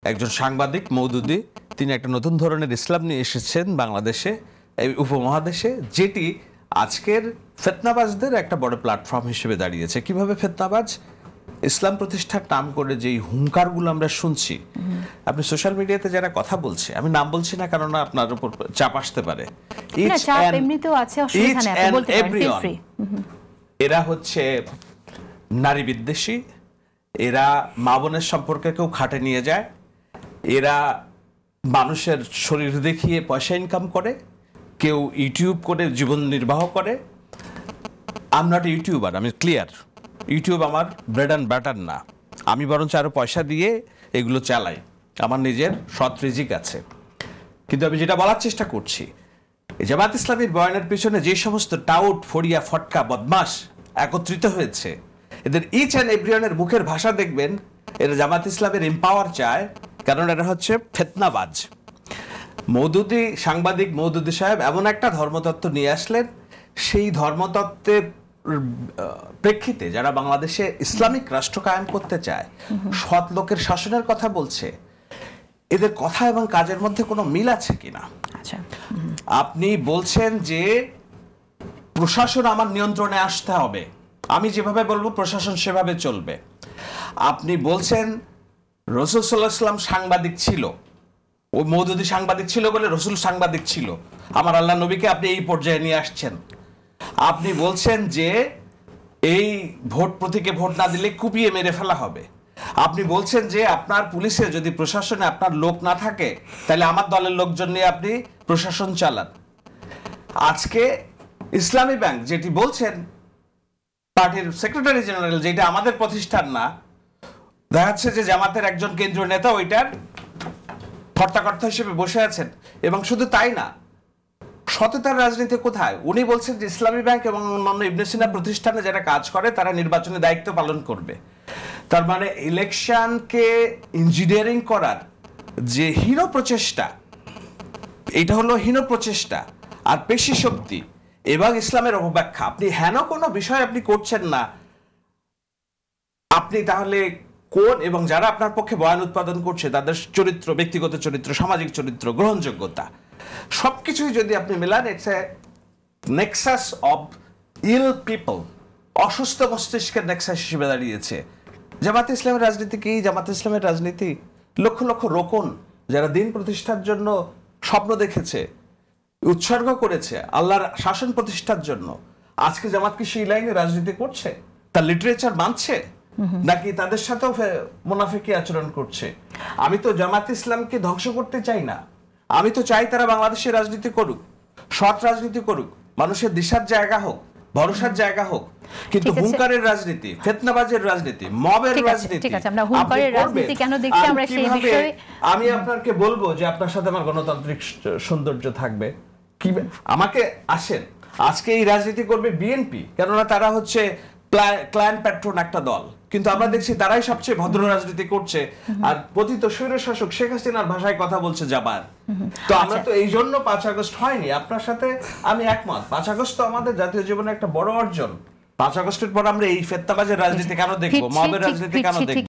একজন সাংবাদিক মওদুদী, তিনি একটা নতুন ধরনের ইসলাম নিয়ে এসেছেন বাংলাদেশে, এই উপমহাদেশে, যেটি আজকের ফিতনাবাজদের একটা বড় প্ল্যাটফর্ম হিসেবে দাঁড়িয়েছে। কিভাবে ফিতনাবাজ? ইসলাম প্রতিষ্ঠার নাম করে যেই হুঙ্কারগুলো আমরা শুনছি, আপনি সোশ্যাল মিডিয়াতে যারা কথা বলছে, আমি নাম বলছি না কারণ আপনার উপর চাপ আসতে পারে, এরা হচ্ছে নারী বিদ্বেষী, এরা মা বোনের সম্পর্কে কেউ খাটে নিয়ে যায়, এরা মানুষের শরীর দেখিয়ে পয়সা ইনকাম করে, কেউ ইউটিউব করে জীবন নির্বাহ করে। আই এম নট ইউটিউবার, আমি ক্লিয়ার। ইউটিউব আমার ব্রেড অ্যান্ড ব্যাটার না, আমি বরঞ্চ আরো পয়সা দিয়ে এগুলো চালাই, আমার নিজের সৎ রিজিক আছে। কিন্তু আমি যেটা বলার চেষ্টা করছি, জামাত ইসলামীর বয়ানের পিছনে যে সমস্ত টাউট, ফড়িয়া, ফটকা, বদমাস একত্রিত হয়েছে, এদের ইচ অ্যান্ড এভরিওয়ানের মুখের ভাষা দেখবেন এরা জামাত ইসলামের এম্পাওয়ার চায়, কারণ এরা হচ্ছে ফিতনাবাজ। মওদুদী, সাংবাদিক মওদুদী সাহেব এমন একটা ধর্মতত্ত্ব নিয়ে আসলেন, সেই ধর্মতত্ত্বের প্রেক্ষিতে যারা বাংলাদেশে ইসলামিক রাষ্ট্র কায়েম করতে চায়, সৎ লোকের শাসনের কথা বলছে, এদের কথা এবং কাজের মধ্যে কোনো মিল আছে কিনা? আপনি বলছেন যে প্রশাসন আমার নিয়ন্ত্রণে আসতে হবে, আমি যেভাবে বলবো প্রশাসন সেভাবে চলবে। আপনি বলছেন রাসূল সাল্লাল্লাহু আলাইহি ওয়াসাল্লাম সাংবাদিক ছিল, ওই মওদুদী সাংবাদিক ছিল বলে রাসূল সাংবাদিক ছিল, আমার আল্লাহ নবীকে আপনি এই পর্যায়ে নিয়ে আসছেন। আপনি বলছেন যে এই ভোট প্রতীকে ভোট না দিলে কুপিয়ে মেরে ফেলা হবে। আপনি বলছেন যে আপনার পুলিশে যদি প্রশাসনে আপনার লোক না থাকে, তাহলে আমার দলের লোকজন নিয়ে আপনি প্রশাসন চালান। আজকে ইসলামী ব্যাংক যেটি বলছেন, পার্টির সেক্রেটারি জেনারেল, যেটা আমাদের প্রতিষ্ঠান না, দেখা যাচ্ছে যে জামাতের একজন কেন্দ্রীয় নেতা ওইটার কর্তাকর্তা হিসেবে বসে আছেন। এবং শুধু তাই না, সততার রাজনীতি কোথায়? উনি বলছেন যে ইসলামী ব্যাংক এবং অন্যান্য ইবনে সিনা প্রতিষ্ঠানে যারা কাজ করে তারা নির্বাচনী দায়িত্ব পালন করবে। তার মানে ইলেকশনকে ইঞ্জিনিয়ারিং করার যে হীন প্রচেষ্টা, এটা হলো হীন প্রচেষ্টা আর পেশি শক্তি এবং ইসলামের অপব্যাখ্যা। আপনি হেন কোনো বিষয় আপনি করছেন না, আপনি তাহলে কোন, এবং যারা আপনার পক্ষে বয়ান উৎপাদন করছে তাদের চরিত্র, ব্যক্তিগত চরিত্র, সামাজিক চরিত্র, গ্রহণযোগ্যতা সবকিছুই যদি আপনি মেলান, it's a nexus of ill people, অসুস্থ মস্তিষ্কের নেক্সাস হিসেবে দাঁড়িয়েছে। জামাত ইসলামের রাজনীতি কি? জামাত ইসলামের রাজনীতি লক্ষ লক্ষ রোকন যারা দিন প্রতিষ্ঠার জন্য স্বপ্ন দেখেছে, উৎসর্গ করেছে আল্লাহর শাসন প্রতিষ্ঠার জন্য, আজকে জামাত কি সেই লাইনে রাজনীতি করছে? তার লিটারেচার মানছে নাকি তাদের সাথেও মুনাফিকি আচরণ করছে? আমি তো জামাত ইসলামকে ধ্বংস করতে চাই না, আমি তো চাই তারা বাংলাদেশের রাজনীতি করুক, সৎ রাজনীতি করুক, মানুষের দিশার জায়গা হোক, ভরসার জায়গা হোক। কিন্তু হুঙ্কারের রাজনীতি, ফিতনাবাজের রাজনীতি, মবের রাজনীতি, আমি আপনাকে বলবো যে আপনার সাথে আমার গণতান্ত্রিক সৌন্দর্য থাকবে কি? আমাকে আসেন, আজকে এই রাজনীতি করবে বিএনপি, কেননা তারা হচ্ছে ক্লান প্যাট্রন একটা দল, কিন্তু আমরা দেখছি তারাই সবচেয়ে ভদ্র রাজনীতি করছে, আর পতিত স্বৈরশাসক শেখ হাসিনার ভাষায় কথা বলছে জামাত। তো আমরা তো এই জন্য 5 আগস্ট হয়নি, আপনার সাথে আমি একমত। 5 আগস্ট তো আমাদের জাতীয় জীবনে একটা বড় অর্জন। 5 আগস্টের পর আমরা এই ফিতনাবাজের রাজনীতি কেন দেখবো, মবের রাজনীতি কেন দেখবো?